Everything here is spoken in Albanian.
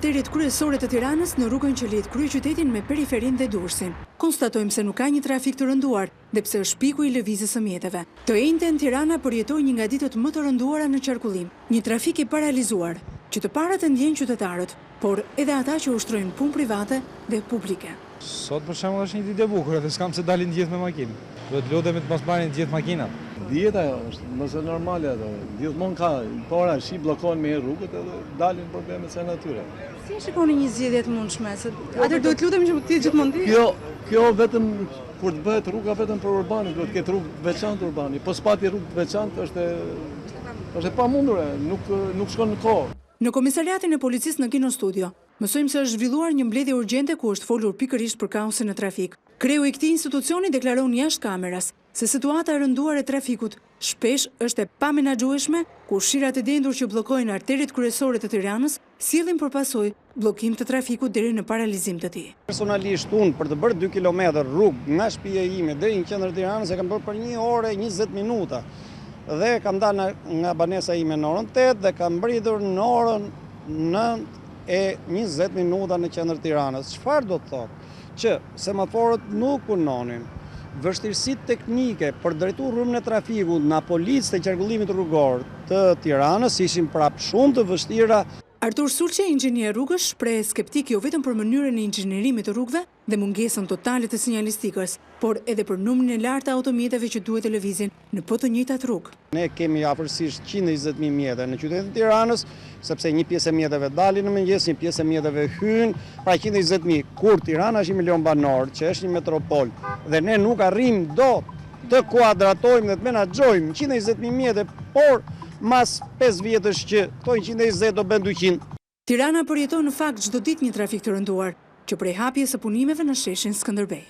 arterit kryesore të Tiranës në rrugën që lidh kryeqytetin me periferin dhe Durrësin. Konstatojmë se nuk ka një trafik të rënduar, dhe pse është piku i lëvizjes së mjeteve. Të njëjtën Tirana përjetoi një nga ditët më të rënduara në qarkullim, një trafik i paralizuar, që të parët e ndjen qytetarët, por edhe ata që ushtrojnë punë private dhe publike. Sot për shembull është një ditë e bukur, edhe s'kam se dalin gjithë me makinë. Do të lodhemi të mos marrin gjithë makinat. Dieta është mëse normale ato. Gjithmonë ka para shi bllokohen me rrugët edhe dalin problemet e natyre. Si shikoni një zgjedhje të mundshme? Atë duhet lutemi që të gjithmonë di. Kjo vetëm kur të bëhet rruga vetëm për urbanin, duhet të ketë rrugë veçantë urbani. Po s'pati rrugë veçantë është e pamundur, nuk shkon në kohë. Në komisariatin e policisë në Kino Studio, mësojmë se është zhvilluar një mbledhje urgjente ku është folur pikërisht për kaosin në trafik. Kreu i këtij institucioni deklaron jashtë kameras se situata e rënduar e trafikut shpesh është e pamenaxhueshme, ku shirat e dendur që bllokojnë arterit kryesore të Tiranës sillin përpasoj bllokim të trafikut deri në paralizim të tij. Personalisht unë për të bërë 2 kilometër rrugë nga shtëpia ime deri në qendër Tiranës e kam bërë për 1 orë e 20 minuta. Dhe kam dalë nga banesa ime në orën 8 dhe kam mbritur në orën 9:20 minuta në qendër Tiranës. Çfarë do të thotë? Që semaforët nuk punonin. Vështirësitë teknike për drejtuar rrugën e trafikut nga policët e qarkullimit rrugor të Tiranës ishin prapë shumë të vështira. Artur Sulqe, inxhinier rrugësh, shpreh skeptik jo vetëm për mënyrën e inxhinierimit të rrugëve dhe mungesën totale të sinjalistikës, por edhe për numrin e lartë të automjeteve që duhet të lëvizin në po të njëjtat rrugë. Ne kemi afërsisht 120.000 mjete në qytetin e Tiranës, sepse një pjesë e mjeteve dalin në mëngjes, një pjesë e mjeteve hyjnë, pra 120.000. Kur Tirana është 1 milion banor, që është një metropol, dhe ne nuk arrim dot të kuadratojmë dhe të menaxhojmë 120.000 mjete, por mas 5 vjetësh që këto 120 do bën 200. Tirana përjeton në fakt çdo ditë një trafik të rënduar, që prej hapjes së punimeve në sheshin Skënderbej.